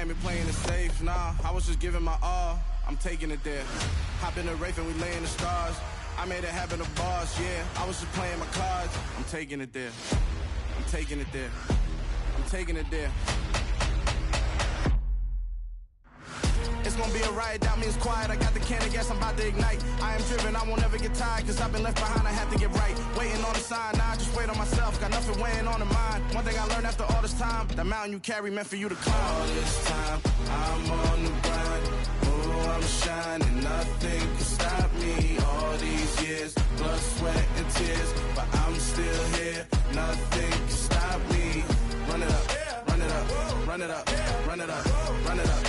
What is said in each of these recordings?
ain't been playing it safe, nah. I was just giving my all, I'm taking it there. Hop in the Wraith and we lay in the stars. I made it happen to boss, yeah. I was just playing my cards. I'm taking it there. I'm taking it there. I'm taking it there. It's gonna be a riot, that means quiet. I got the can of gas, I'm about to ignite. I am driven, I won't ever get tired, cause I've been left behind, I have to get right. Waiting on the sign, now I just wait on myself. Got nothing weighing on the mind. One thing I learned after all this time, the mountain you carry meant for you to climb. All this time, I'm on the grind. Oh, I'm shining, nothing can stop me. All these years, blood, sweat, and tears, but I'm still here. Nothing can stop me. Run it up, run it up, run it up, run it up, run it up.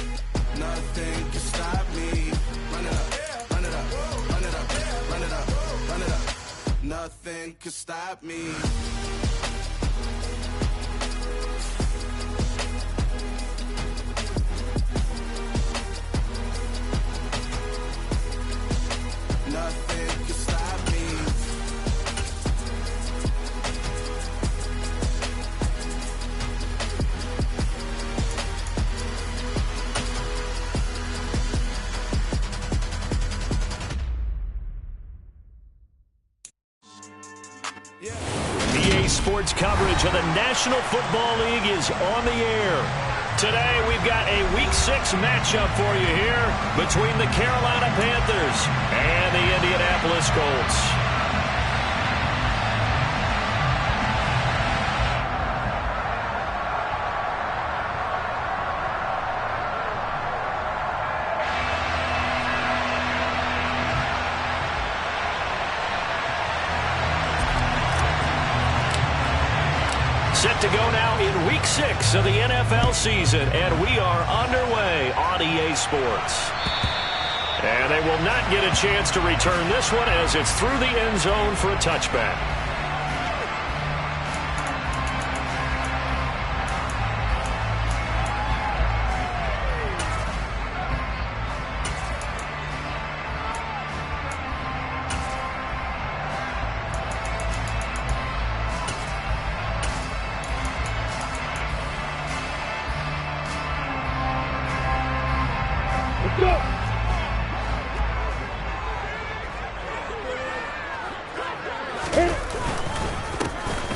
Nothing can stop me. Run it up, run it up, run it up, run it up, run it up. Nothing can stop me. Nothing can stop me. EA Sports coverage of the National Football League is on the air. Today, we've got a Week 6 matchup for you here between the Carolina Panthers and the Indianapolis Colts. Set to go now in Week 6 of the NFL season, and we are underway on EA Sports. And they will not get a chance to return this one as it's through the end zone for a touchback.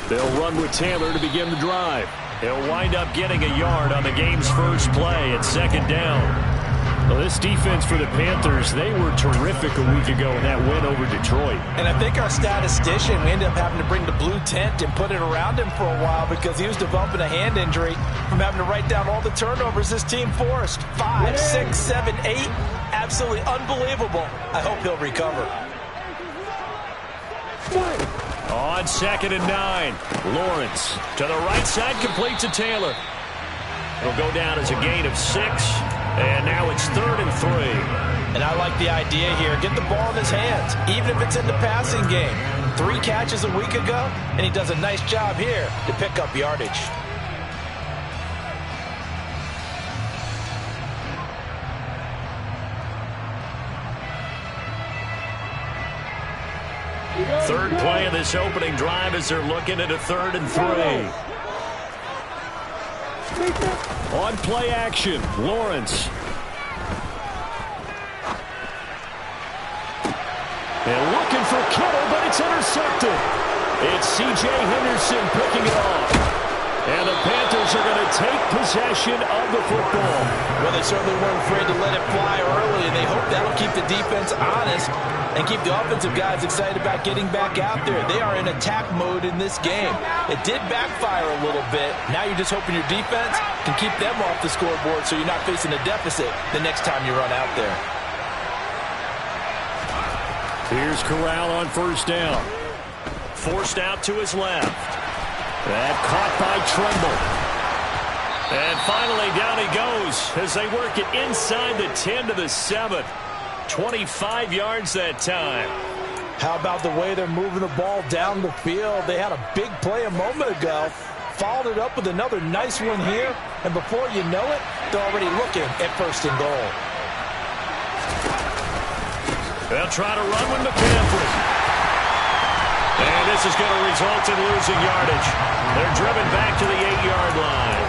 They'll run with Taylor to begin the drive. He'll wind up getting a yard on the game's first play at second down. Well, this defense for the Panthers, they were terrific a week ago in that win over Detroit. And I think our statistician, we ended up having to bring the blue tent and put it around him for a while because he was developing a hand injury from having to write down all the turnovers this team forced. 5, 6, 7, 8. Absolutely unbelievable. I hope he'll recover. On 2nd and 9, Lawrence to the right side, complete to Taylor. It'll go down as a gain of 6, and now it's 3rd and 3. And I like the idea here. Get the ball in his hands, even if it's in the passing game. 3 catches a week ago, and he does a nice job here to pick up yardage. Third play of this opening drive as they're looking at a 3rd and 3. On play action, Lawrence. And looking for Kittle, but it's intercepted. It's C.J. Henderson picking it off. And the Panthers are going to take possession of the football. Well, they certainly weren't afraid to let it fly early, and they hope that'll keep the defense honest and keep the offensive guys excited about getting back out there. They are in attack mode in this game. It did backfire a little bit. Now you're just hoping your defense can keep them off the scoreboard so you're not facing a deficit the next time you run out there. Here's Corral on 1st down. Forced out to his left. That caught by Tremble. And finally down he goes as they work it inside the 10 to the 7. 25 yards that time. How about the way they're moving the ball down the field? They had a big play a moment ago. Followed it up with another nice one here. And before you know it, they're already looking at 1st and goal. They'll try to run with McCaffrey. And this is going to result in losing yardage. They're driven back to the 8-yard line.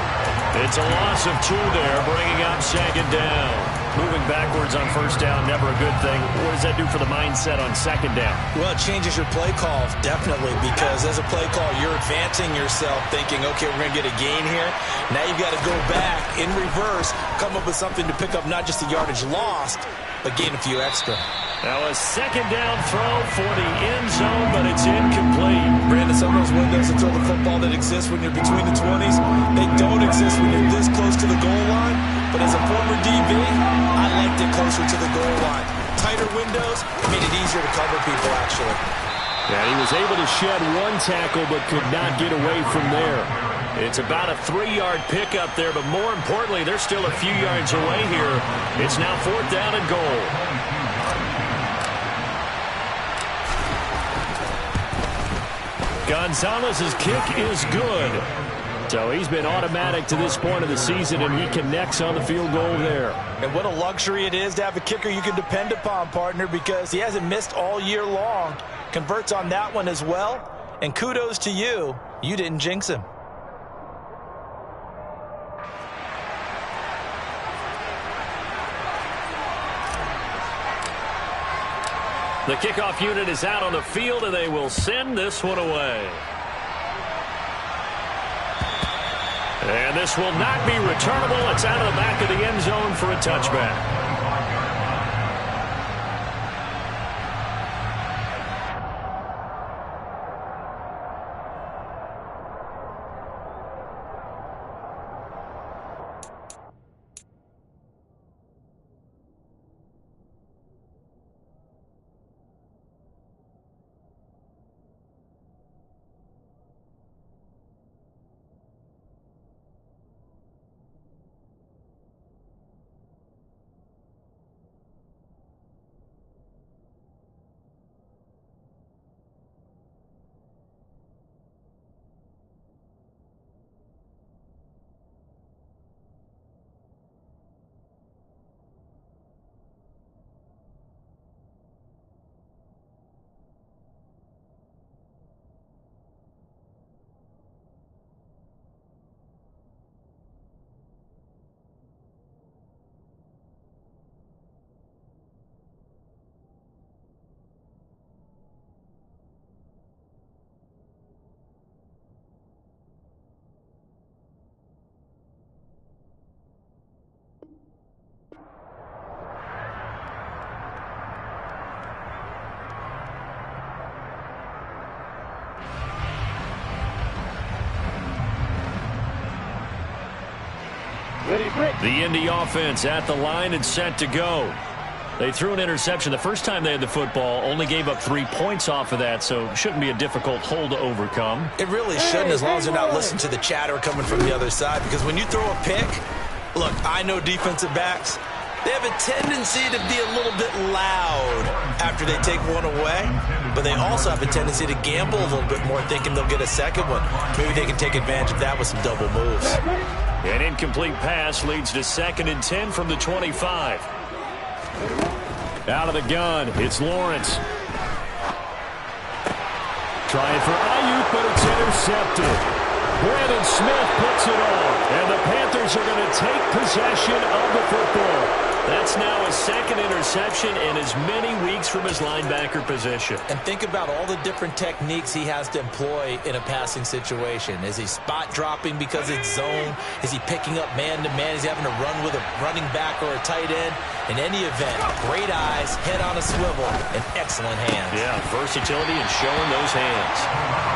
It's a loss of 2 there, bringing up second down. Moving backwards on first down, never a good thing. What does that do for the mindset on second down? Well, it changes your play call, definitely, because as a play call, you're advancing yourself, thinking, okay, we're going to get a gain here. Now you've got to go back in reverse, come up with something to pick up not just the yardage lost, but gain a few extra. Now a second down throw for the end zone, but it's incomplete. Brandon, some of those windows that throw the football that exists when you're between the 20s, they don't exist when you're this close to the goal line. But as a former DB, I liked it closer to the goal line. Tighter windows made it easier to cover people, actually. And he was able to shed 1 tackle, but could not get away from there. It's about a 3-yard pickup there, but more importantly, they're still a few yards away here. It's now 4th down and goal. Gonzalez's kick is good. So he's been automatic to this point of the season, and he connects on the field goal there. And what a luxury it is to have a kicker you can depend upon, partner, because he hasn't missed all year long. Converts on that one as well. And kudos to you. You didn't jinx him. The kickoff unit is out on the field, and they will send this one away. And this will not be returnable. It's out of the back of the end zone for a touchback. The Indy offense at the line and set to go. They threw an interception the first time they had the football, only gave up 3 points off of that, so shouldn't be a difficult hole to overcome. It really shouldn't, as long as they're not listening to the chatter coming from the other side, because when you throw a pick, look, I know defensive backs, they have a tendency to be a little bit loud after they take one away, but they also have a tendency to gamble a little bit more, thinking they'll get a second one. Maybe they can take advantage of that with some double moves. An incomplete pass leads to 2nd and 10 from the 25. Out of the gun, it's Lawrence. Trying for Ayuk, but it's intercepted. Brandon Smith puts it on, and the Panthers are going to take possession of the football. That's now his 2nd interception in as many weeks from his linebacker position. And think about all the different techniques he has to employ in a passing situation. Is he spot dropping because it's zone? Is he picking up man-to-man? Is he having to run with a running back or a tight end? In any event, great eyes, head on a swivel, and excellent hands. Yeah, versatility and showing those hands.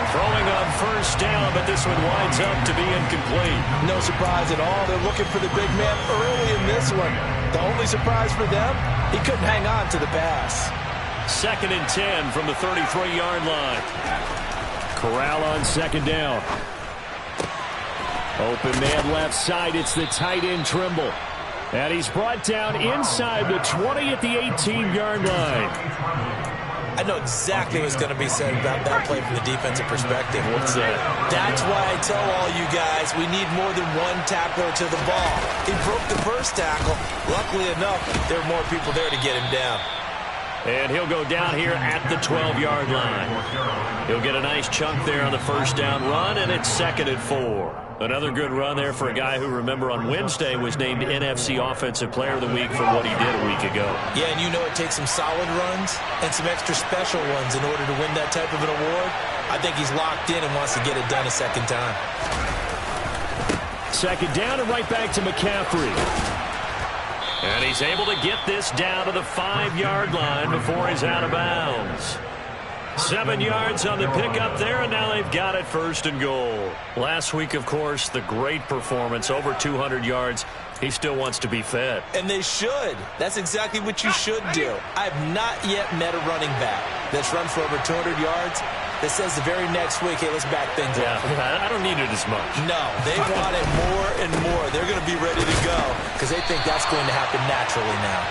Throwing on first down, but this one winds up to be incomplete. No surprise at all. They're looking for the big man early in this one. The only surprise for them, he couldn't hang on to the pass. 2nd and 10 from the 33-yard line. Corral on 2nd down. Open man left side. It's the tight end Trimble. And he's brought down inside the 20 at the 18-yard line. I know exactly what's going to be said about that play from the defensive perspective. What's that? That's why I tell all you guys we need more than one tackler to the ball. He broke the first tackle. Luckily enough, there were more people there to get him down. And he'll go down here at the 12-yard line. He'll get a nice chunk there on the first down run, and it's 2nd and 4. Another good run there for a guy who, remember, on Wednesday was named NFC Offensive Player of the Week for what he did a week ago. Yeah, and you know it takes some solid runs and some extra special ones in order to win that type of an award. I think he's locked in and wants to get it done a second time. 2nd down and right back to McCaffrey. And he's able to get this down to the 5-yard line before he's out of bounds. 7 yards on the pickup there, and now they've got it 1st and goal. Last week, of course, the great performance, over 200 yards. He still wants to be fed. And they should. That's exactly what you should do. I have not yet met a running back that's run for over 200 yards that says the very next week, hey, let's back things up. I don't need it as much. No, they want it more and more. They're going to be ready to go because they think that's going to happen naturally now.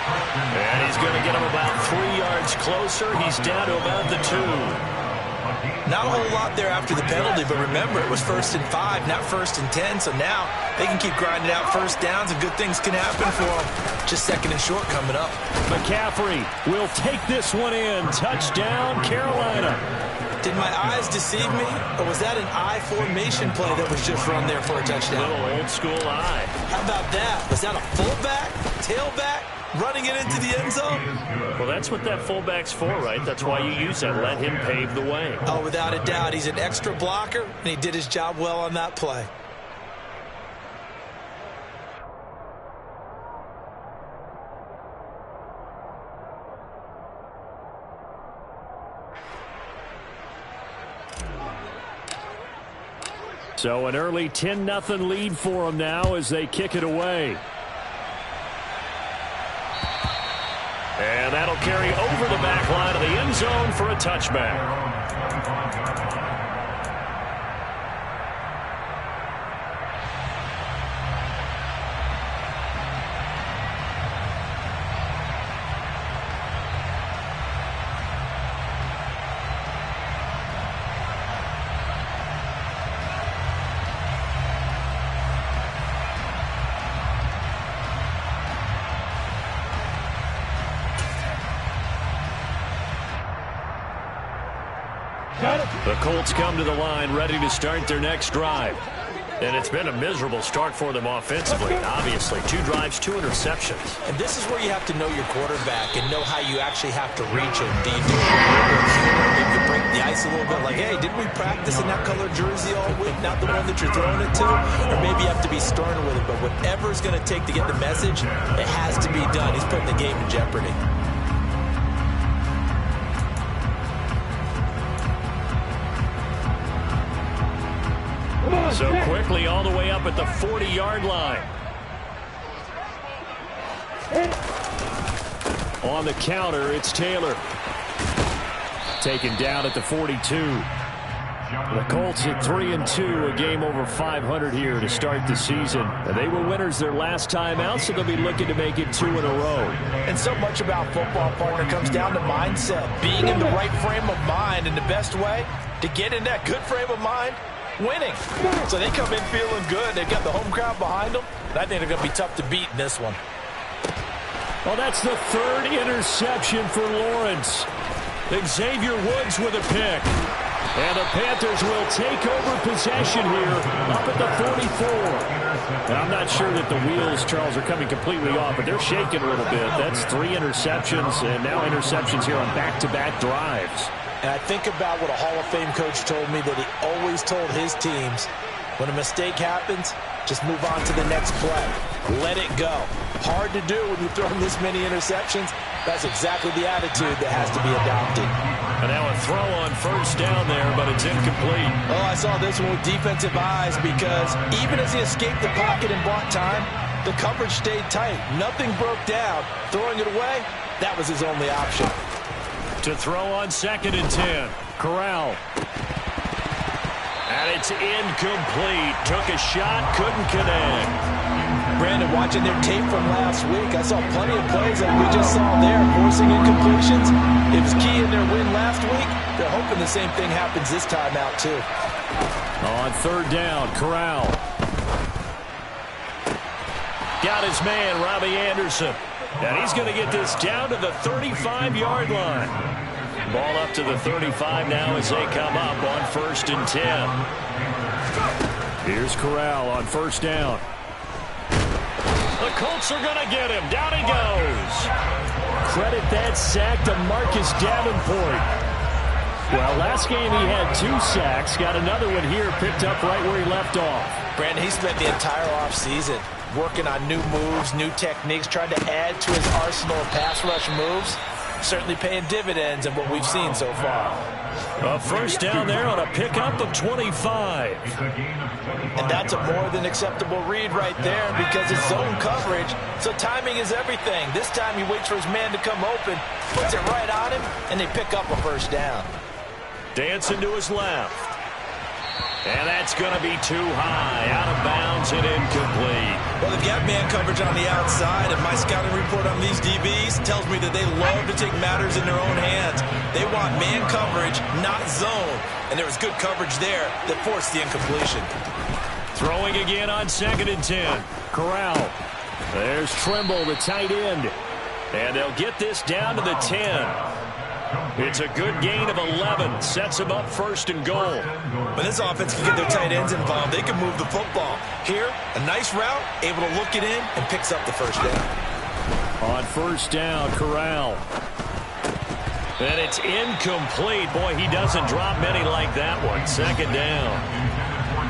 And he's going to get him about 3 yards closer. He's down to about the 2. Not a whole lot there after the penalty, but remember, it was 1st and 5, not 1st and 10, so now they can keep grinding out first downs and good things can happen for them. Just 2nd and short coming up. McCaffrey will take this one in. Touchdown, Carolina. Did my eyes deceive me, or was that an I formation play that was just run there for a touchdown? A little old school eye. How about that? Was that a fullback, tailback, running it into the end zone? Well, that's what that fullback's for, right? That's why you use that. Let him pave the way. Oh, without a doubt. He's an extra blocker, and he did his job well on that play. So an early 10-0 lead for them now as they kick it away. And that'll carry over the back line of the end zone for a touchback. The Colts come to the line ready to start their next drive. And it's been a miserable start for them offensively, obviously. 2 drives, 2 interceptions. And this is where you have to know your quarterback and know how you actually have to reach him. Do you do it a little bit humor, maybe break the ice a little bit, like, hey, didn't we practice in that color jersey all week, not the one that you're throwing it to? Or maybe you have to be stern with it, but whatever it's going to take to get the message, it has to be done. He's putting the game in jeopardy. So quickly all the way up at the 40-yard line. On the counter, it's Taylor. Taken down at the 42. The Colts at 3-2, a game over 500 here to start the season. They were winners their last time out, so they'll be looking to make it 2 in a row. And so much about football, partner, comes down to mindset. Being in the right frame of mind, and the best way to get in that good frame of mind, winning. So they come in feeling good. They've got the home crowd behind them. And I think they're going to be tough to beat in this one. Well, that's the 3rd interception for Lawrence. Xavier Woods with a pick. And the Panthers will take over possession here up at the 44. And I'm not sure that the wheels, Charles, are coming completely off, but they're shaking a little bit. That's 3 interceptions, and now interceptions here on back-to-back drives. And I think about what a Hall of Fame coach told me, that he always told his teams, when a mistake happens, just move on to the next play. Let it go. Hard to do when you're throwing this many interceptions. That's exactly the attitude that has to be adopted. And now a throw on first down there, but it's incomplete. Oh, I saw this one with defensive eyes, because even as he escaped the pocket and bought time, the coverage stayed tight. Nothing broke down. Throwing it away, that was his only option. To throw on 2nd and 10. Corral. And it's incomplete. Took a shot, couldn't connect. Brandon, watching their tape from last week, I saw plenty of plays like we just saw there, forcing incompletions. It was key in their win last week. They're hoping the same thing happens this time out, too. On 3rd down, Corral. got his man, Robbie Anderson. And he's going to get this down to the 35-yard line. Ball up to the 35 now as they come up on 1st and 10. Here's Corral on 1st down. The Colts are going to get him. Down he goes. Credit that sack to Marcus Davenport. Well, last game he had 2 sacks. Got another one here picked up right where he left off. Brandon, he spent the entire offseason working on new moves, new techniques, trying to add to his arsenal of pass rush moves. Certainly paying dividends in what we've seen so far. A 1st down there on a pickup of 25. And that's a more than acceptable read right there because it's zone coverage, so timing is everything. This time he waits for his man to come open, puts it right on him, and they pick up a 1st down. Dancing to his left. And that's going to be too high. Out of bounds and incomplete. Well, they've got man coverage on the outside, and my scouting report on these DBs tells me that they love to take matters in their own hands. They want man coverage, not zone. And there was good coverage there that forced the incompletion. Throwing again on 2nd and 10. Corral. There's Trimble, the tight end. And they'll get this down to the 10. It's a good gain of 11. Sets them up 1st and goal. When this offense can get their tight ends involved, they can move the football. Here, a nice route, able to look it in, and picks up the 1st down. On 1st down, Corral. And it's incomplete. Boy, he doesn't drop many like that one. 2nd down.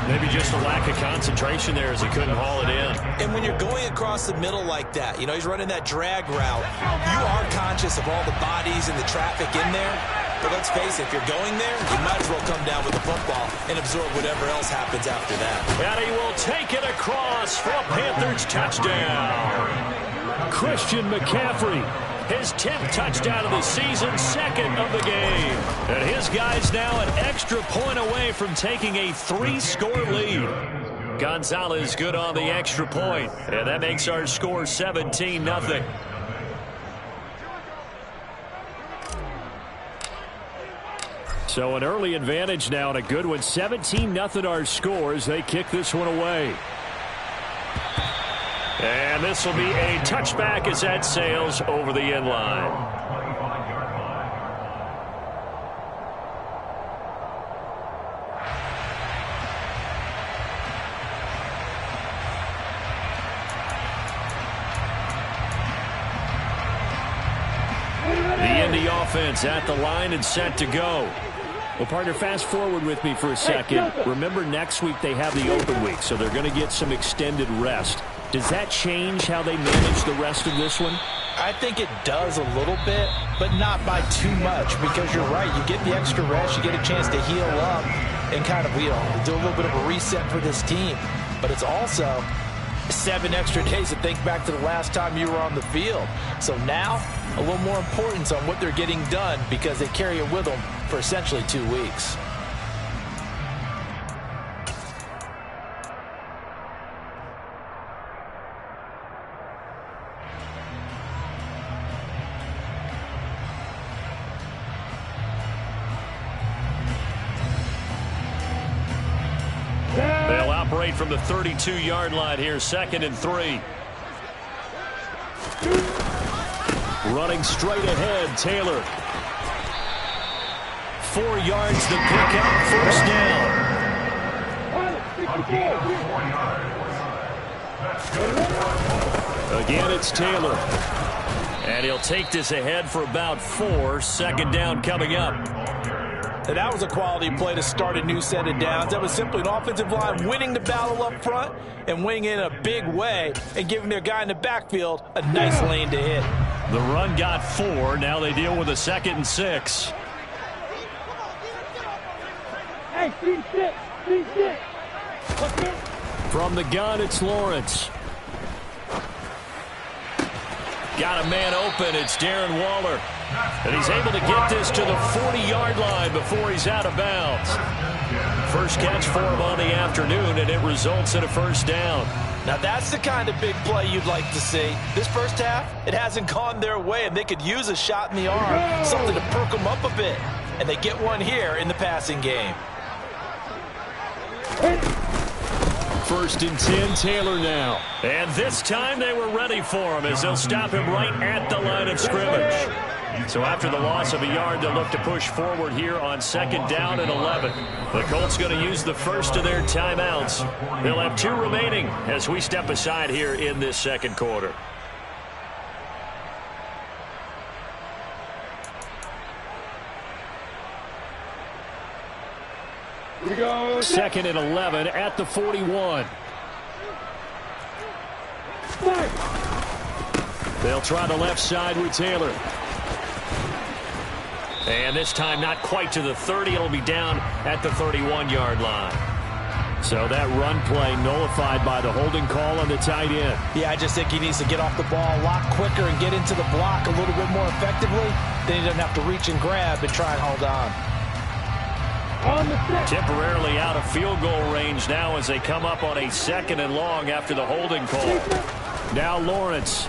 Maybe just a lack of concentration there as he couldn't haul it in. And when you're going across the middle like that, you know, he's running that drag route, you are conscious of all the bodies and the traffic in there. But let's face it, if you're going there, you might as well come down with the football and absorb whatever else happens after that. And he will take it across for a Panthers touchdown. Christian McCaffrey. His 10th touchdown of the season, 2nd of the game. And his guy's now an extra point away from taking a 3-score lead. Gonzalez good on the extra point. And that makes our score 17-0. So an early advantage now and a good one. 17-0 our scores. They kick this one away. And this will be a touchback as that sails over the end line. The Indy offense at the line and set to go. Well, partner, fast forward with me for a second. Remember, next week they have the open week, so they're going to get some extended rest. Does that change how they manage the rest of this one? I think it does a little bit, but not by too much, because you're right. You get the extra rest, you get a chance to heal up and kind of, you know, do a little bit of a reset for this team. But it's also 7 extra days to think back to the last time you were on the field. So now, a little more importance on what they're getting done because they carry it with them for essentially 2 weeks. They'll operate from the 32-yard line here, 2nd and 3. Running straight ahead, Taylor. 4 yards to pick up, 1st down. Again, it's Taylor. And he'll take this ahead for about 4. 2nd down coming up. And that was a quality play to start a new set of downs. That was simply an offensive line winning the battle up front and winning in a big way and giving their guy in the backfield a nice lane to hit. The run got 4. Now they deal with a 2nd and 6. Hey, 3-6. From the gun, it's Lawrence. Got a man open. It's Darren Waller. And he's able to get this to the 40-yard line before he's out of bounds. First catch for him on the afternoon, and it results in a 1st down. Now that's the kind of big play you'd like to see. This first half, it hasn't gone their way, and they could use a shot in the arm, something to perk them up a bit. And they get one here in the passing game. 1st and 10, Taylor now. And this time they were ready for him as they'll stop him right at the line of scrimmage. So after the loss of a yard, they'll look to push forward here on 2nd down and 11. The Colts going to use the first of their timeouts. They'll have 2 remaining as we step aside here in this 2nd quarter. Here we go. 2nd and 11 at the 41. They'll try the left side with Taylor. And this time not quite to the 30. It'll be down at the 31-yard line. So that run play nullified by the holding call on the tight end. Yeah, I just think he needs to get off the ball a lot quicker and get into the block a little bit more effectively. Then he doesn't have to reach and grab and try and hold on. Temporarily out of field goal range now as they come up on a 2nd and long after the holding call. Now Lawrence.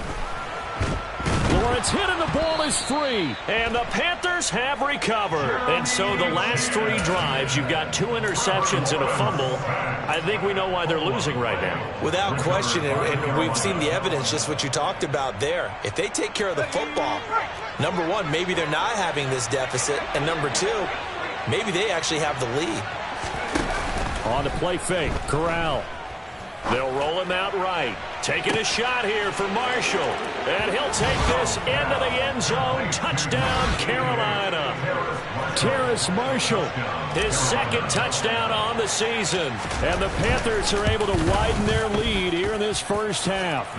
Lawrence hit and the ball is free. And the Panthers have recovered. And so the last 3 drives, you've got 2 interceptions and a fumble. I think we know why they're losing right now. Without question, and we've seen the evidence, just what you talked about there. If they take care of the football, number 1, maybe they're not having this deficit. And number 2, maybe they actually have the lead. On the play fake, Corral. They'll roll him out right. Taking a shot here for Marshall. And he'll take this into the end zone. Touchdown, Carolina. Terrace Marshall, his 2nd touchdown on the season. And the Panthers are able to widen their lead here in this first half.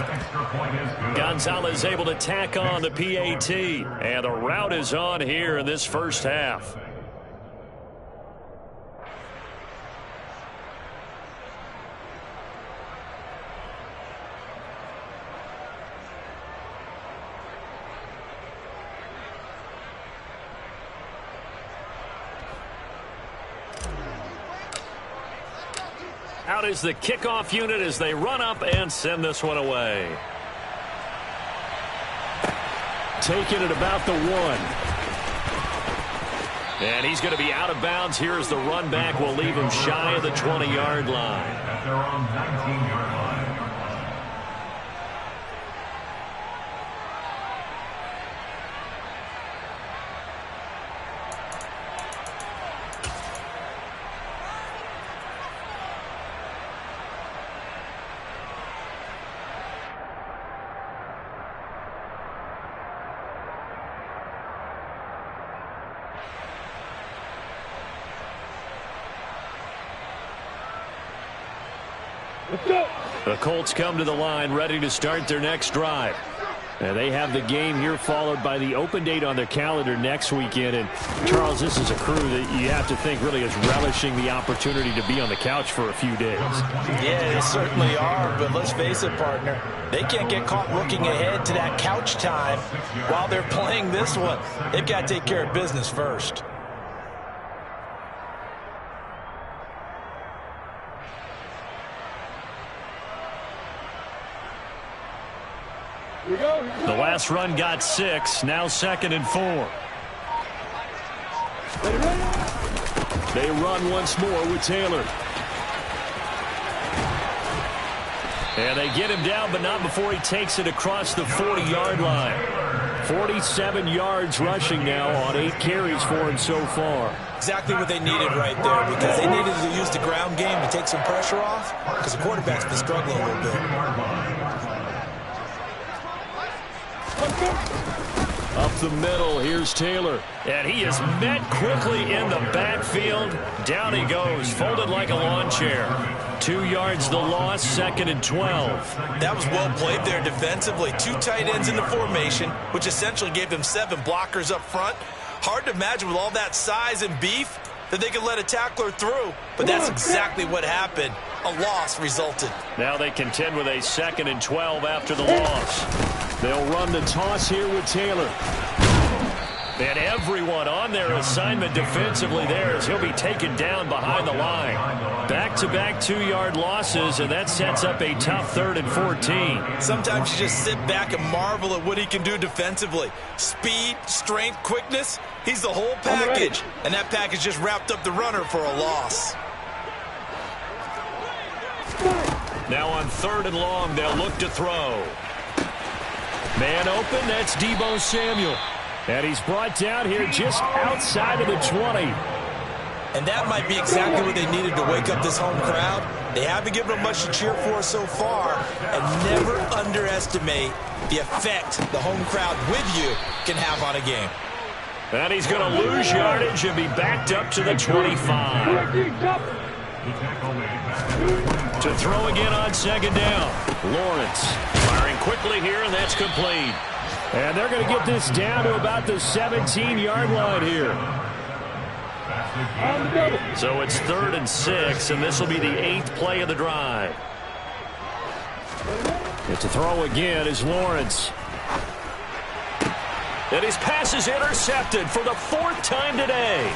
Gonzalez able to tack on the PAT. And the route is on here in this first half. Out is the kickoff unit as they run up and send this one away. Taking it about the 1. And he's going to be out of bounds. Here as the run back will leave him shy of the 20-yard line. At their own 19-yard line. The Colts come to the line ready to start their next drive. And they have the game here followed by the open date on their calendar next weekend. And, Charles, this is a crew that you have to think really is relishing the opportunity to be on the couch for a few days. Yeah, they certainly are. But let's face it, partner, they can't get caught looking ahead to that couch time while they're playing this one. They've got to take care of business first. The last run got 6. Now 2nd and 4. They run once more with Taylor. And they get him down, but not before he takes it across the 40-yard line. 47 yards rushing now on 8 carries for him so far. Exactly what they needed right there, because they needed to use the ground game to take some pressure off, because the quarterback's been struggling a little bit. Up the middle, here's Taylor. And he is met quickly in the backfield. Down he goes, folded like a lawn chair. 2 yards the loss, 2nd and 12. That was well played there defensively. 2 tight ends in the formation, which essentially gave them 7 blockers up front. Hard to imagine with all that size and beef that they could let a tackler through. But that's exactly what happened. A loss resulted. Now they contend with a 2nd and 12 after the loss. They'll run the toss here with Taylor. And everyone on their assignment defensively there as he'll be taken down behind the line. Back-to-back 2-yard losses, and that sets up a tough 3rd and 14. Sometimes you just sit back and marvel at what he can do defensively. Speed, strength, quickness, he's the whole package. And that package just wrapped up the runner for a loss. Now on 3rd and long, they'll look to throw. Man open, that's Deebo Samuel. And he's brought down here just outside of the 20. And that might be exactly what they needed to wake up this home crowd. They haven't given them much to cheer for so far. And never underestimate the effect the home crowd with you can have on a game. And he's going to lose yardage and be backed up to the 25. To throw again on 2nd down. Lawrence firing quickly here, and that's complete. And they're going to get this down to about the 17-yard line here. So it's 3rd and 6, and this will be the 8th play of the drive. And to throw again is Lawrence. And his pass is intercepted for the 4th time today.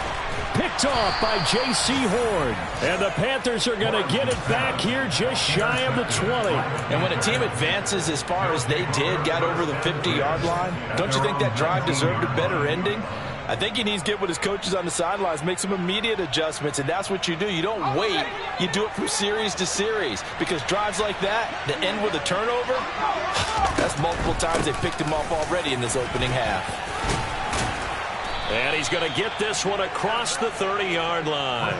Picked off by J.C. Horn. And the Panthers are going to get it back here just shy of the 20. And when a team advances as far as they did, got over the 50-yard line, don't you think that drive deserved a better ending? I think he needs to get with his coaches on the sidelines, make some immediate adjustments, and that's what you do. You don't wait. You do it from series to series, because drives like that end with a turnover, that's multiple times they picked him off already in this opening half. And he's going to get this one across the 30-yard line.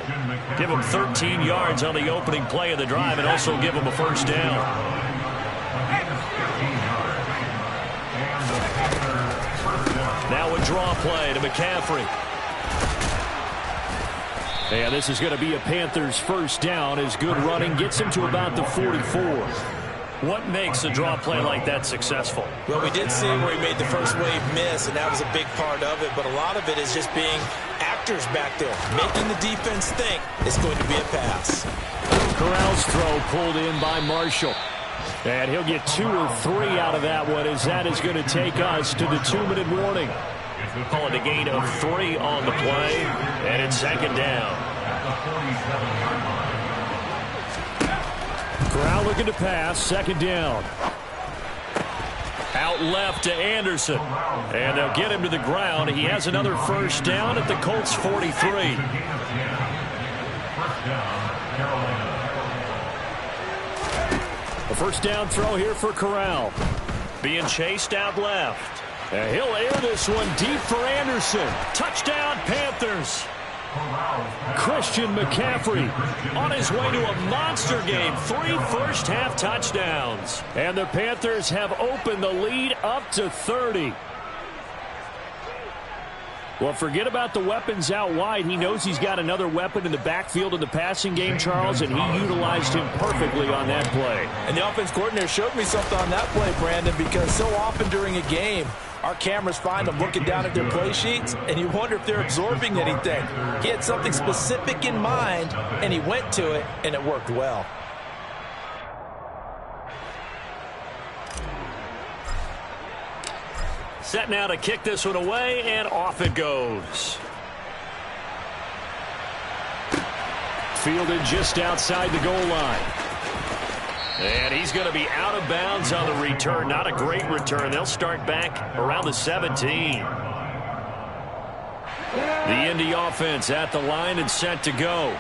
Give him 13 yards on the opening play of the drive and also give him a 1st down. Now a draw play to McCaffrey. And this is going to be a Panthers 1st down as good running gets him to about the 44. What makes a draw play like that successful? Well, we did see where he made the first wave miss, and that was a big part of it. But a lot of it is just being actors back there, making the defense think it's going to be a pass. Corral's throw pulled in by Marshall. And he'll get 2 or 3 out of that one, as that is going to take us to the 2-minute warning. Calling a gain of 3 on the play, and it's 2nd down. Corral looking to pass, 2nd down. Out left to Anderson. And they'll get him to the ground. He has another 1st down at the Colts 43. A 1st down throw here for Corral. Being chased out left. And he'll air this one deep for Anderson. Touchdown, Panthers. Christian McCaffrey on his way to a monster game. 3 first-half touchdowns. And the Panthers have opened the lead up to 30. Well, forget about the weapons out wide. He knows he's got another weapon in the backfield in the passing game, Charles, and he utilized him perfectly on that play. And the offense coordinator showed me something on that play, Brandon, because so often during a game, our cameras find them looking down at their play sheets, and you wonder if they're absorbing anything. He had something specific in mind, and he went to it, and it worked well. Set now to kick this one away, and off it goes. Fielded just outside the goal line. And he's going to be out of bounds on the return. Not a great return. They'll start back around the 17. The Indy offense at the line and set to go.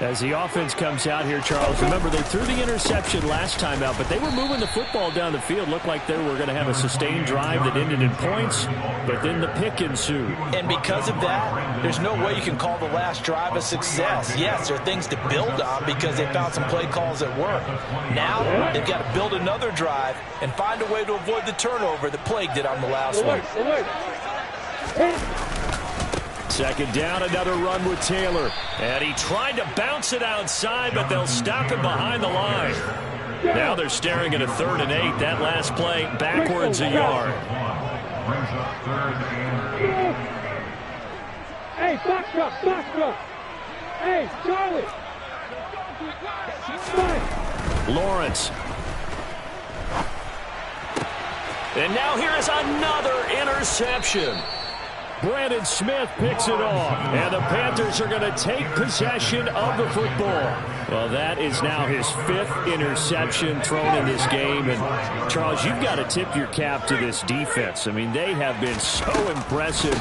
As the offense comes out here, Charles, remember they threw the interception last time out, but they were moving the football down the field. Looked like they were going to have a sustained drive that ended in points, but then the pick ensued. And because of that, there's no way you can call the last drive a success. Yes, there are things to build on because they found some play calls that work. Now they've got to build another drive and find a way to avoid the turnover that plagued it on the last one. 2nd down, another run with Taylor. And he tried to bounce it outside, but they'll stop him behind the line. Now they're staring at a 3rd and 8. That last play backwards a yard. Hey, box up. Hey, Charlie. Lawrence. And now here is another interception. Brandon Smith picks it off, and the Panthers are going to take possession of the football. Well, that is now his 5th interception thrown in this game. And, Charles, you've got to tip your cap to this defense. I mean, they have been so impressive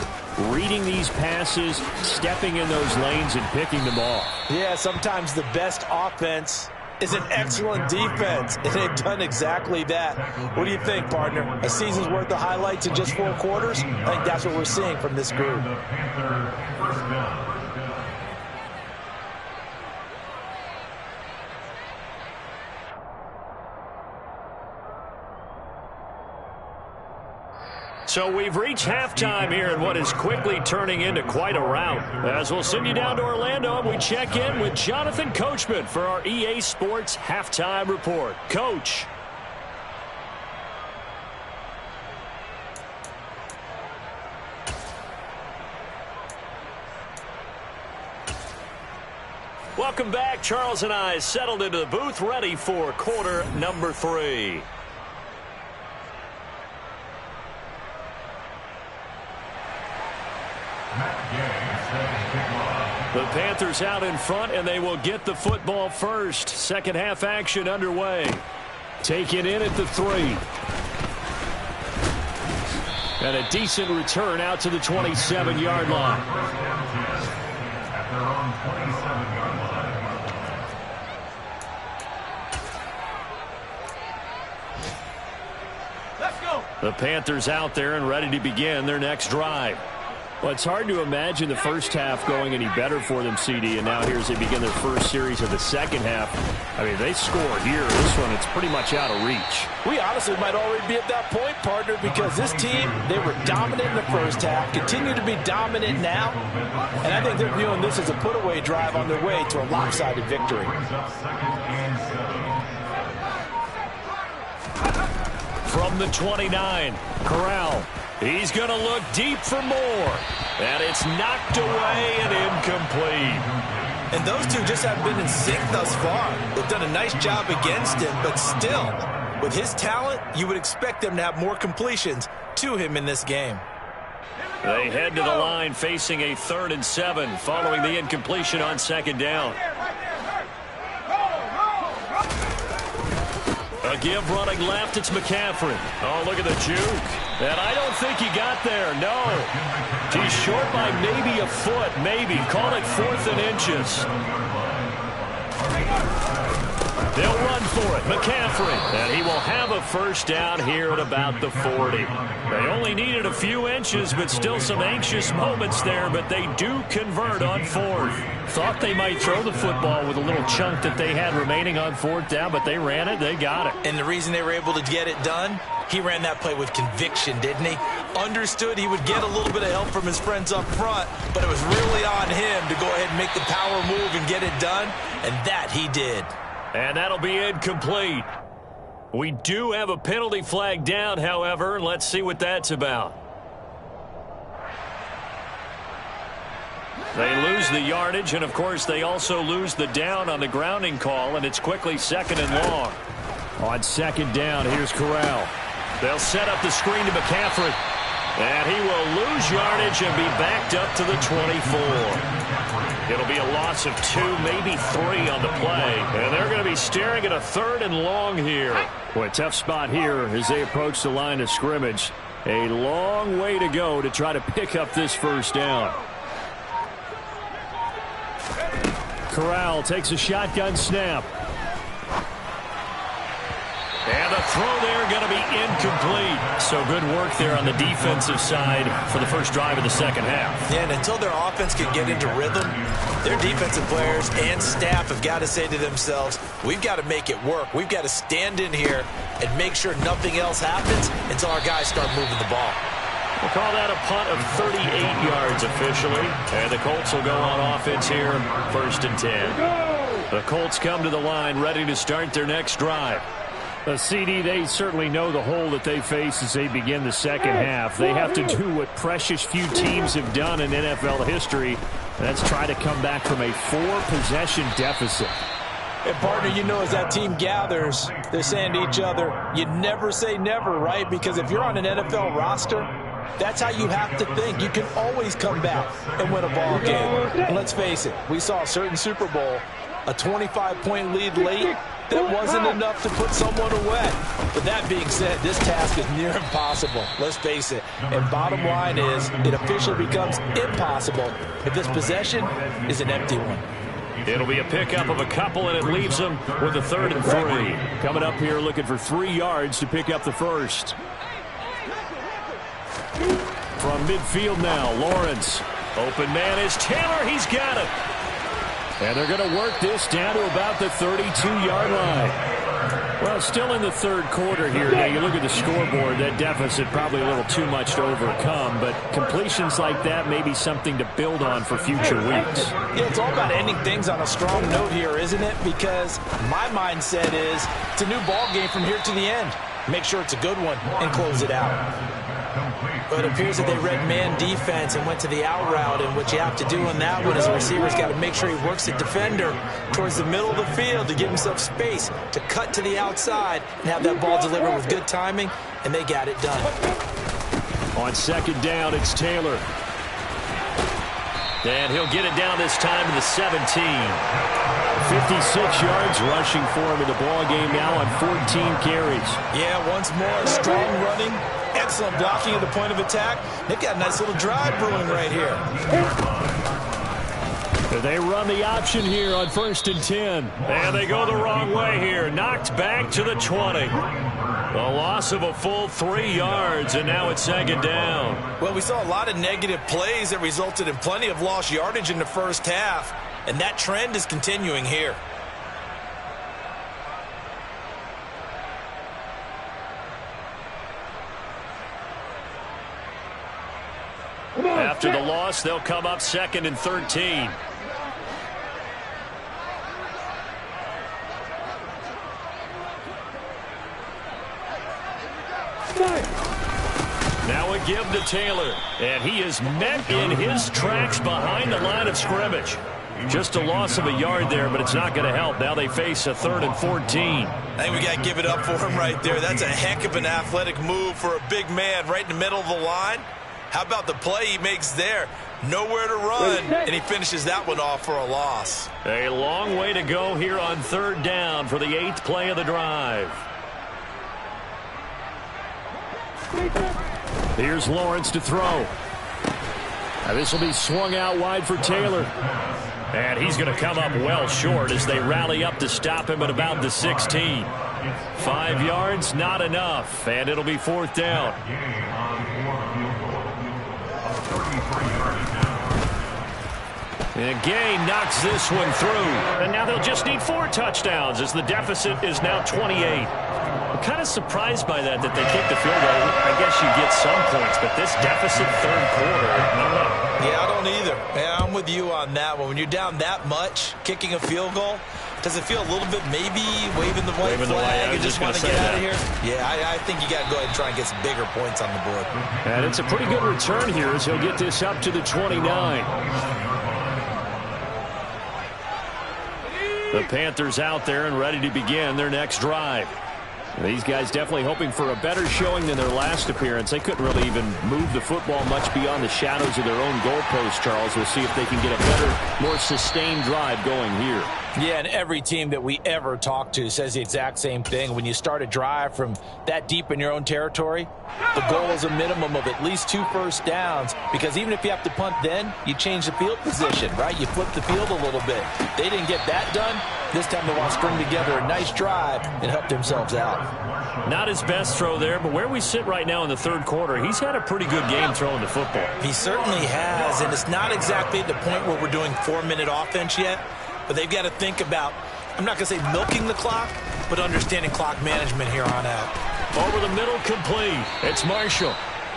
reading these passes, stepping in those lanes, and picking them off. Yeah, sometimes the best offense is an excellent defense, and they've done exactly that. What do you think, partner? A season's worth of highlights in just 4 quarters? I think that's what we're seeing from this group. So we've reached halftime here in what is quickly turning into quite a rout. As we'll send you down to Orlando, and we check in with Jonathan Coachman for our EA Sports Halftime Report. Coach. Welcome back. Charles and I settled into the booth, ready for quarter number 3. The Panthers out in front, and they will get the football first. Second half action underway. Taken in at the 3. And a decent return out to the 27-yard line. At their own 27-yard line. Let's go. The Panthers out there and ready to begin their next drive. Well, it's hard to imagine the first half going any better for them, CD, and now here as they begin their first series of the second half. I mean, they score here. This one, it's pretty much out of reach. We honestly might already be at that point, partner, because this team, they were dominant in the first half, continue to be dominant now, and I think they're viewing this as a put-away drive on their way to a lopsided victory. From the 29, Corral. He's going to look deep for more. And it's knocked away and incomplete. And those two just have been in sync thus far. They've done a nice job against him, but still, with his talent, you would expect them to have more completions to him in this game. They head to the line facing a 3rd and 7 following the incompletion on second down. A give running left, it's McCaffrey. Oh, look at the juke. And I don't think he got there, no. He's short by maybe a foot, maybe. Call it 4th and inches. They'll run for it, McCaffrey. And he will have a first down here at about the 40. They only needed a few inches, but still some anxious moments there, but they do convert on 4th. Thought they might throw the football with a little chunk that they had remaining on 4th down, but they ran it, they got it. And the reason they were able to get it done, he ran that play with conviction, didn't he? Understood he would get a little bit of help from his friends up front, but it was really on him to go ahead and make the power move and get it done, and that he did. And that'll be incomplete. We do have a penalty flag down, however. Let's see what that's about. They lose the yardage, and, of course, they also lose the down on the grounding call, and it's quickly 2nd and long. On second down, here's Corral. They'll set up the screen to McCaffrey. And he will lose yardage and be backed up to the 24. It'll be a loss of 2, maybe 3 on the play. And they're going to be staring at a 3rd and long here. Boy, a tough spot here as they approach the line of scrimmage. A long way to go to try to pick up this first down. Corral takes a shotgun snap. And the throw there going to be incomplete. So good work there on the defensive side for the first drive of the second half. Yeah, and until their offense can get into rhythm, their defensive players and staff have got to say to themselves, we've got to make it work. We've got to stand in here and make sure nothing else happens until our guys start moving the ball. We'll call that a punt of 38 yards officially. And the Colts will go on offense here, 1st and 10. The Colts come to the line ready to start their next drive. CD, they certainly know the hole that they face as they begin the second half. They have to do what precious few teams have done in NFL history, and that's try to come back from a 4-possession deficit. And, partner, you know, as that team gathers, they're saying to each other, you never say never, right? Because if you're on an NFL roster, that's how you have to think. You can always come back and win a ball game. And let's face it, we saw a certain Super Bowl, a 25-point lead late, that wasn't enough to put someone away. But that being said, this task is near impossible. Let's face it. And bottom line is, it officially becomes impossible if this possession is an empty one. It'll be a pickup of a couple, and it leaves them with a 3rd and 3. Coming up here looking for 3 yards to pick up the first. From midfield now, Lawrence. Open man is Taylor. He's got it. And they're going to work this down to about the 32-yard line. Well, still in the 3rd quarter here. Now, you look at the scoreboard, that deficit probably a little too much to overcome, but completions like that may be something to build on for future weeks. Yeah, it's all about ending things on a strong note here, isn't it? Because my mindset is it's a new ball game from here to the end. Make sure it's a good one and close it out. But it appears that they read man defense and went to the out route, and what you have to do on that one is the receiver's got to make sure he works the defender towards the middle of the field to give himself space to cut to the outside and have that ball delivered with good timing, and they got it done. On 2nd down, it's Taylor. And he'll get it down this time to the 17. 56 yards rushing for him in the ball game now on 14 carries. Yeah, once more, strong running, excellent blocking at the point of attack. They've got a nice little drive brewing right here. They run the option here on 1st and 10. And they go the wrong way here. Knocked back to the 20. A loss of a full 3 yards, and now it's 2nd down. Well, we saw a lot of negative plays that resulted in plenty of lost yardage in the first half, and that trend is continuing here. After the loss, they'll come up 2nd and 13. Now a give to Taylor, and he is met in his tracks behind the line of scrimmage. Just a loss of a yard there, but it's not going to help. Now they face a 3rd and 14. I think we got to give it up for him right there. That's a heck of an athletic move for a big man right in the middle of the line. How about the play he makes there? Nowhere to run, and he finishes that one off for a loss. A long way to go here on 3rd down for the 8th play of the drive. Here's Lawrence to throw. Now this will be swung out wide for Taylor. And he's going to come up well short as they rally up to stop him at about the 16. 5 yards, not enough, and it'll be 4th down. And Gay knocks this one through. And now they'll just need 4 touchdowns as the deficit is now 28. I'm kind of surprised by that they kicked the field goal. I guess you get some points, but this deficit 3rd quarter, I don't know. Yeah, I don't either. Yeah, I'm with you on that one. When you're down that much, kicking a field goal, does it feel a little bit maybe waving the white flag and just want to get out of here? Yeah, I think you got to go ahead and try and get some bigger points on the board. And it's a pretty good return here as he'll get this up to the 29. The Panthers out there and ready to begin their next drive. These guys definitely hoping for a better showing than their last appearance. They couldn't really even move the football much beyond the shadows of their own goalpost, Charles. We'll see if they can get a better, more sustained drive going here. Yeah, and every team that we ever talk to says the exact same thing. When you start a drive from that deep in your own territory, the goal is a minimum of at least 2 first downs, because even if you have to punt then, you change the field position, right? You flip the field a little bit. They didn't get that done. This time they want to string together a nice drive and help themselves out. Not his best throw there, but where we sit right now in the 3rd quarter, he's had a pretty good game throwing the football. He certainly has, and it's not exactly at the point where we're doing 4-minute offense yet, but they've got to think about, I'm not going to say milking the clock, but understanding clock management here on out. Over the middle, complete. It's Marshall.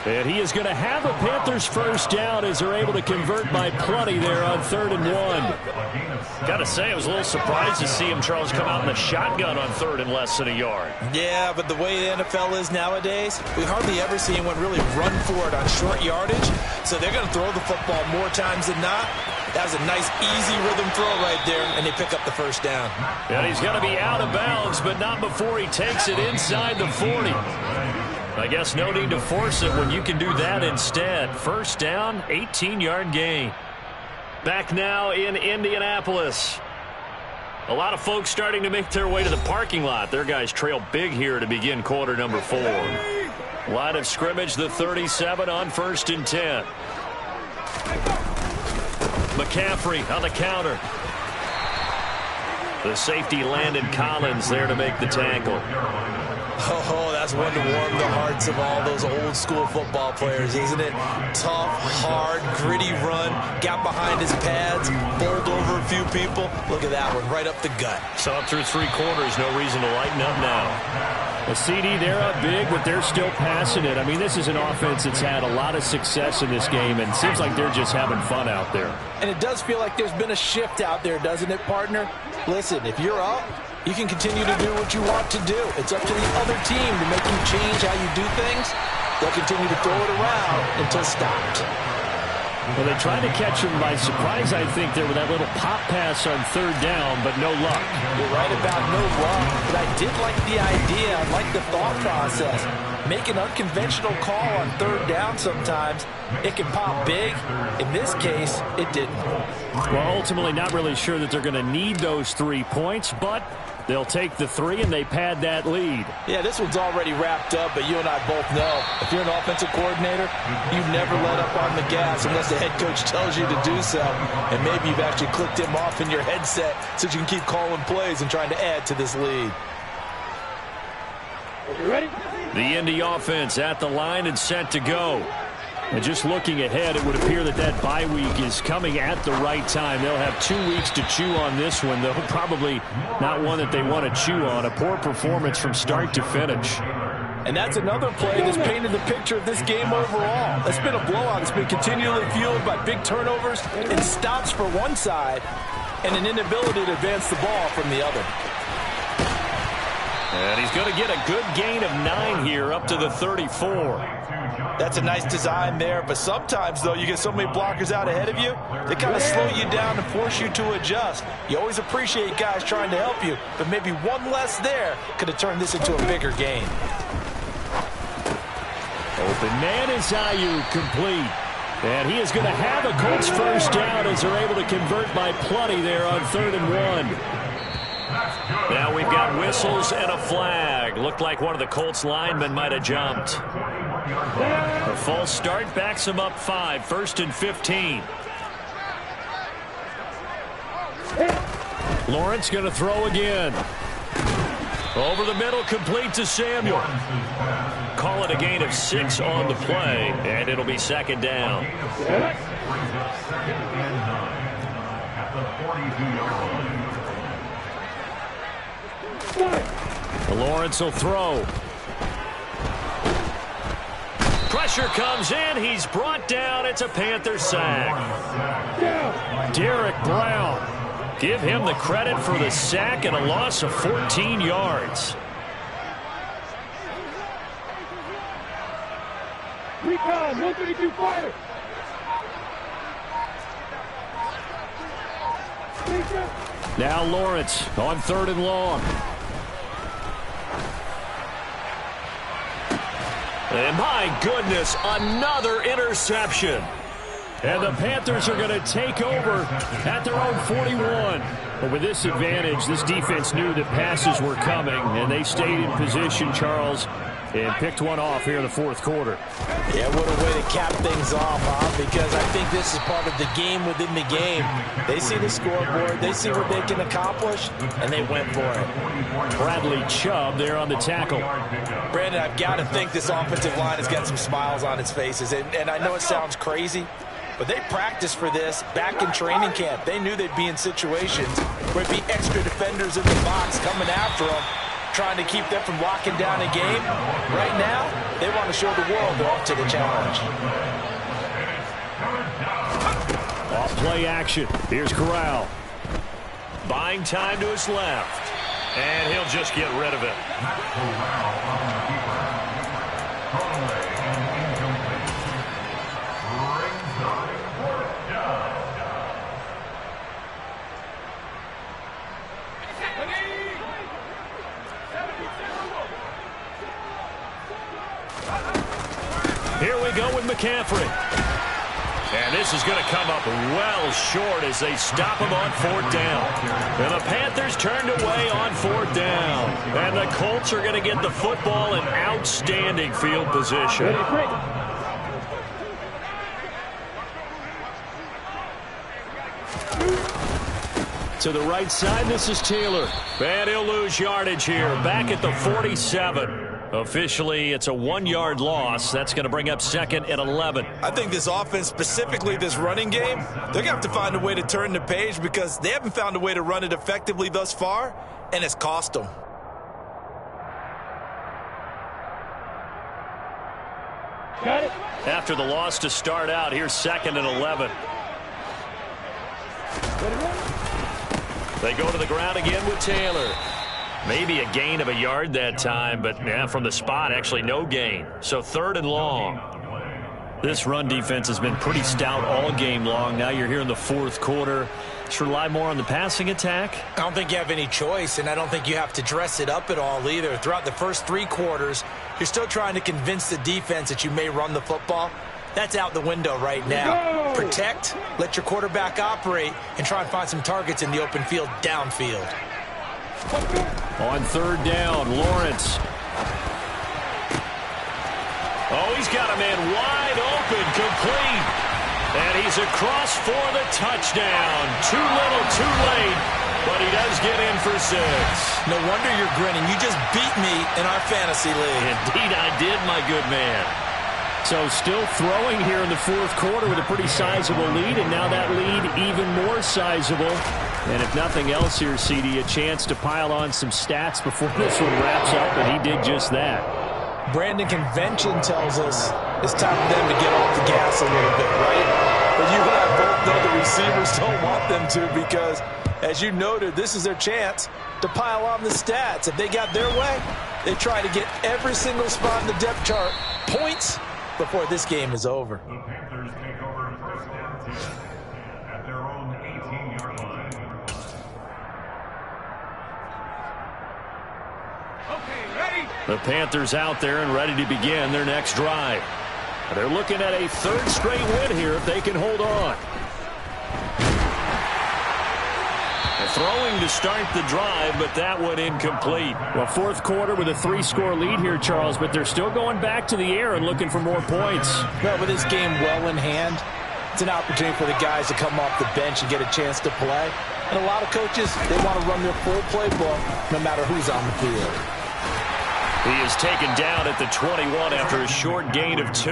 And he is going to have a Panthers first down as they're able to convert by plenty there on 3rd and 1. Got to say, I was a little surprised to see him, Charles, come out in the shotgun on 3rd and less than a yard. Yeah, but the way the NFL is nowadays, we hardly ever see anyone really run for it on short yardage. So they're going to throw the football more times than not. That was a nice, easy rhythm throw right there, and they pick up the first down. And he's going to be out of bounds, but not before he takes it inside the 40. I guess no need to force it when you can do that instead. First down, 18-yard gain. Back now in Indianapolis. A lot of folks starting to make their way to the parking lot. Their guys trail big here to begin quarter number 4. Line of scrimmage, the 37 on 1st and 10. McCaffrey on the counter. The safety Landon Collins there to make the tackle. Oh, that's one to warm the hearts of all those old school football players, isn't it? Tough, hard, gritty run, got behind his pads, bowled over a few people. Look at that one, right up the gut. Saw through 3 quarters, no reason to lighten up now. The CD, they're up big, but they're still passing it. I mean, this is an offense that's had a lot of success in this game, and it seems like they're just having fun out there. And it does feel like there's been a shift out there, doesn't it, partner? Listen, if you're up, you can continue to do what you want to do. It's up to the other team to make you change how you do things. They'll continue to throw it around until stopped. Well, they tried to catch him by surprise, I think, there with that little pop pass on 3rd down, but no luck. You're right about no luck, but I did like the idea. I like the thought process. Make an unconventional call on 3rd down sometimes. It can pop big. In this case, it didn't. Well, ultimately, not really sure that they're going to need those 3 points, but they'll take the 3 and they pad that lead. Yeah, this one's already wrapped up, but you and I both know if you're an offensive coordinator, you never let up on the gas unless the head coach tells you to do so. And maybe you've actually clicked him off in your headset so you can keep calling plays and trying to add to this lead. You ready? The Indy offense at the line and set to go. And just looking ahead, it would appear that that bye week is coming at the right time. They'll have 2 weeks to chew on this one, though probably not one that they want to chew on. A poor performance from start to finish. And that's another play that's painted the picture of this game overall. It's been a blowout. It's been continually fueled by big turnovers and stops for one side and an inability to advance the ball from the other. And he's going to get a good gain of 9 here up to the 34. That's a nice design there, but sometimes, though, you get so many blockers out ahead of you, they kind of slow you down and force you to adjust. You always appreciate guys trying to help you, but maybe one less there could have turned this into a bigger game. Open man is Ayuk, complete. And he is going to have a Colts first down as they're able to convert by plenty there on 3rd and 1. Now we've got whistles and a flag. Looked like one of the Colts linemen might have jumped. A false start backs him up 5, 1st and 15. Lawrence going to throw again. Over the middle, complete to Samuel. Call it a gain of 6 on the play, and it'll be 2nd down. Lawrence will throw. Pressure comes in. He's brought down. It's a Panther sack. Derek Brown. Give him the credit for the sack and a loss of 14 yards. Recon, 132 fire. Now Lawrence on 3rd and long. And my goodness, another interception. And the Panthers are going to take over at their own 41. But with this advantage, this defense knew that passes were coming, and they stayed in position, Charles, and picked one off here in the 4th quarter. Yeah, what a way to cap things off, huh? Because I think this is part of the game within the game. They see the scoreboard, they see what they can accomplish, and they went for it. Bradley Chubb there on the tackle. Brandon, I've got to think this offensive line has got some smiles on its faces. And I know it sounds crazy, but they practiced for this back in training camp. They knew they'd be in situations where it'd be extra defenders in the box coming after them, trying to keep them from locking down a game. Right now, they want to show the world they're up to the challenge. Off play action. Here's Corral. Buying time to his left. And he'll just get rid of it. Here we go with McCaffrey. And this is going to come up well short as they stop him on 4th down. And the Panthers turned away on 4th down. And the Colts are going to get the football in outstanding field position. To the right side, this is Taylor. And he'll lose yardage here. Back at the 47. Officially, it's a 1-yard loss. That's going to bring up second and 11. I think this offense, specifically this running game, they're going to have to find a way to turn the page because they haven't found a way to run it effectively thus far, and it's cost them. Got it. After the loss to start out, here's second and 11. They go to the ground again with Taylor. Maybe a gain of a yard that time, but yeah, from the spot, actually no gain. So third and long. This run defense has been pretty stout all game long. Now you're here in the fourth quarter. Just rely more on the passing attack. I don't think you have any choice, and I don't think you have to dress it up at all either. Throughout the first 3 quarters, you're still trying to convince the defense that you may run the football. That's out the window right now. Protect, let your quarterback operate, and try and find some targets in the open field downfield. On third down, Lawrence. Oh, he's got a man wide open, complete. And he's across for the touchdown. Too little, too late, but he does get in for 6. No wonder you're grinning. You just beat me in our fantasy league. Indeed I did, my good man. So still throwing here in the fourth quarter with a pretty sizable lead, and now that lead even more sizable. And if nothing else here, CD, a chance to pile on some stats before this one wraps up, and he did just that. Brandon, convention tells us it's time for them to get off the gas a little bit, right? But you and I both know the receivers don't want them to because, as you noted, this is their chance to pile on the stats. If they got their way, they try to get every single spot in the depth chart points before this game is over. The Panthers take over first down 10 at their own 18-yard line. Okay, ready? The Panthers out there and ready to begin their next drive. They're looking at a 3rd straight win here if they can hold on. Throwing to start the drive, but that one incomplete. Well, fourth quarter with a 3-score lead here, Charles, but they're still going back to the air and looking for more points. Well, with this game well in hand, it's an opportunity for the guys to come off the bench and get a chance to play. And a lot of coaches, they want to run their full playbook no matter who's on the field. He is taken down at the 21 after a short gain of 2.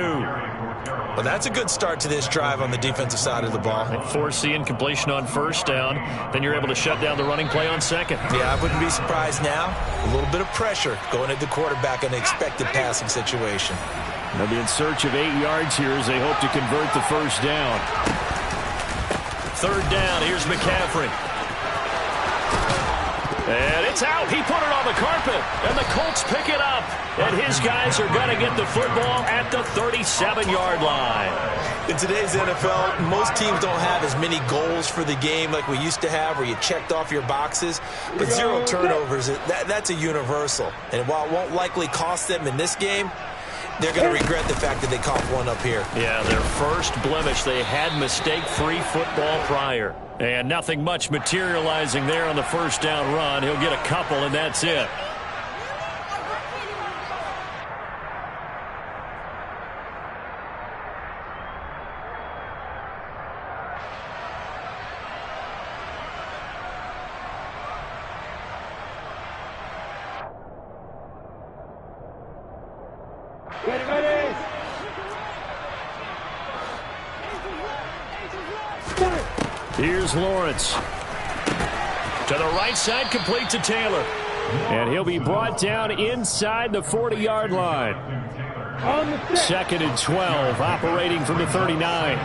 Well, that's a good start to this drive on the defensive side of the ball. Force the incompletion on first down. Then you're able to shut down the running play on second. Yeah, I wouldn't be surprised now. A little bit of pressure going at the quarterback in an expected passing situation. They'll be in search of 8 yards here as they hope to convert the first down. Third down, here's McCaffrey. And it's out. He put it on the carpet. And the Colts pick it up. And his guys are going to get the football at the 37-yard line. In today's NFL, most teams don't have as many goals for the game like we used to have where you checked off your boxes. But 0 turnovers, that's a universal. And while it won't likely cost them in this game, they're going to regret the fact that they caught one up here. Yeah, their first blemish. They had mistake-free football prior. And nothing much materializing there on the first down run. He'll get a couple, and that's it. Ready. Here's Lawrence. To the right side, complete to Taylor. And he'll be brought down inside the 40-yard line. Second and 12, operating from the 39.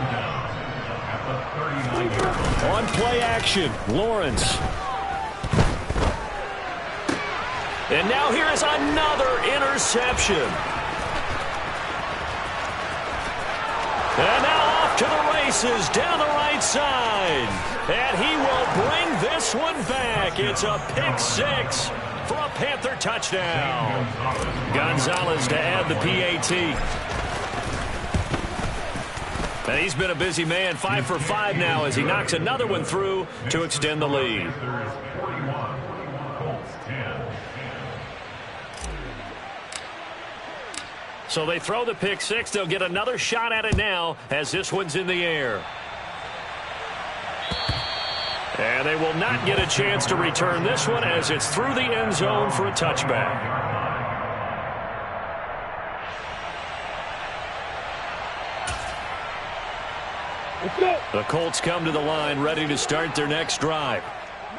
On play action, Lawrence. And now here is another interception. And now off to the races down the right side. And he will bring this one back. It's a pick 6 for a Panther touchdown. Gonzalez to add the PAT. And he's been a busy man, 5 for 5 now as he knocks another one through to extend the lead. So they throw the pick 6. They'll get another shot at it now as this one's in the air. And they will not get a chance to return this one as it's through the end zone for a touchback. The Colts come to the line ready to start their next drive.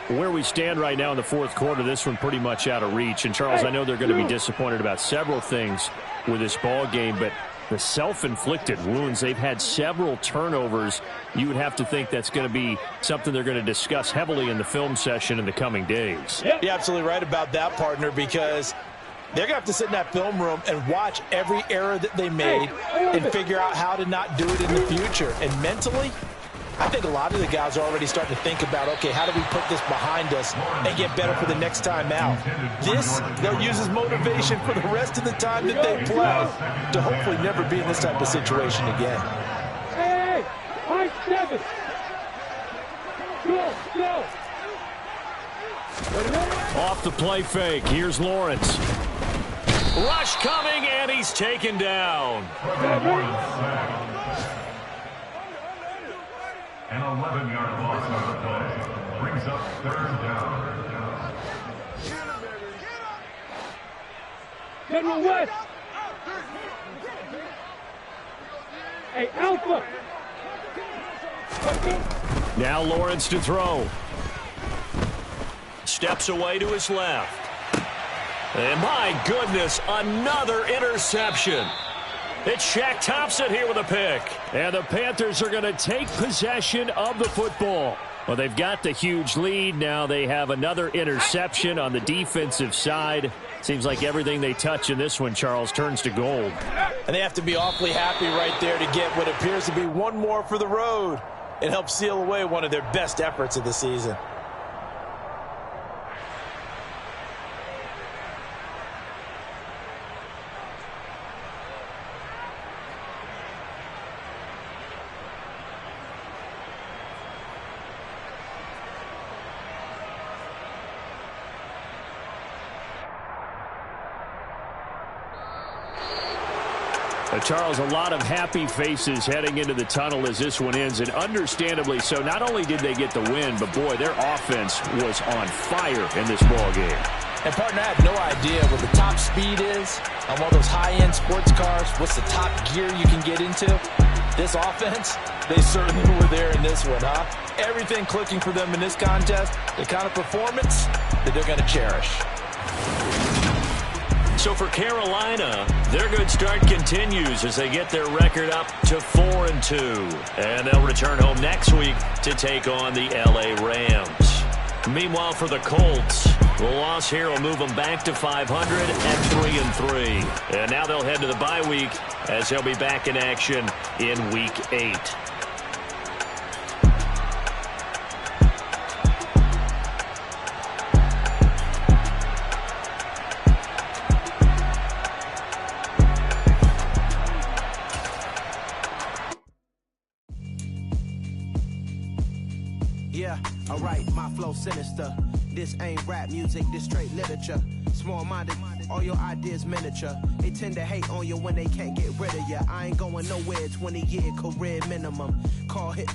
Where we stand right now in the fourth quarter, this one pretty much out of reach. And, Charles, I know they're going to be disappointed about several things with this ball game, but the self-inflicted wounds, they've had several turnovers. You would have to think that's going to be something they're going to discuss heavily in the film session in the coming days. You're absolutely right about that, partner, because they're going to have to sit in that film room and watch every error that they made and figure out how to not do it in the future. And mentally, I think a lot of the guys are already starting to think about, okay, how do we put this behind us and get better for the next time out? This, they'll use as motivation for the rest of the time that they play to hopefully never be in this type of situation again. Hey, 5-7. Go. Off the play fake, here's Lawrence. Rush coming, and he's taken down. An 11-yard loss on the play brings up third down. General West. Hey, Alpha. Now Lawrence to throw. Steps away to his left. And my goodness, another interception. It's Shaq Thompson here with a pick. And the Panthers are going to take possession of the football. Well, they've got the huge lead. Now they have another interception on the defensive side. Seems like everything they touch in this one, Charles, turns to gold. And they have to be awfully happy right there to get what appears to be one more for the road. It helps seal away one of their best efforts of the season. Charles, a lot of happy faces heading into the tunnel as this one ends, and understandably so. Not only did they get the win, but, boy, their offense was on fire in this ball game. And, partner, I have no idea what the top speed is on one of those high-end sports cars. What's the top gear you can get into? This offense, they certainly were there in this one, huh? Everything clicking for them in this contest, the kind of performance that they're going to cherish. So for Carolina, their good start continues as they get their record up to 4-2. And they'll return home next week to take on the LA Rams. Meanwhile, for the Colts, the loss here will move them back to 500 and 3-3. And now they'll head to the bye week as they'll be back in action in Week 8. Yeah, alright, my flow sinister. This ain't rap music, this straight literature. Small-minded, all your ideas miniature. They tend to hate on you when they can't get rid of you. I ain't going nowhere, 20-year career minimum. Call hit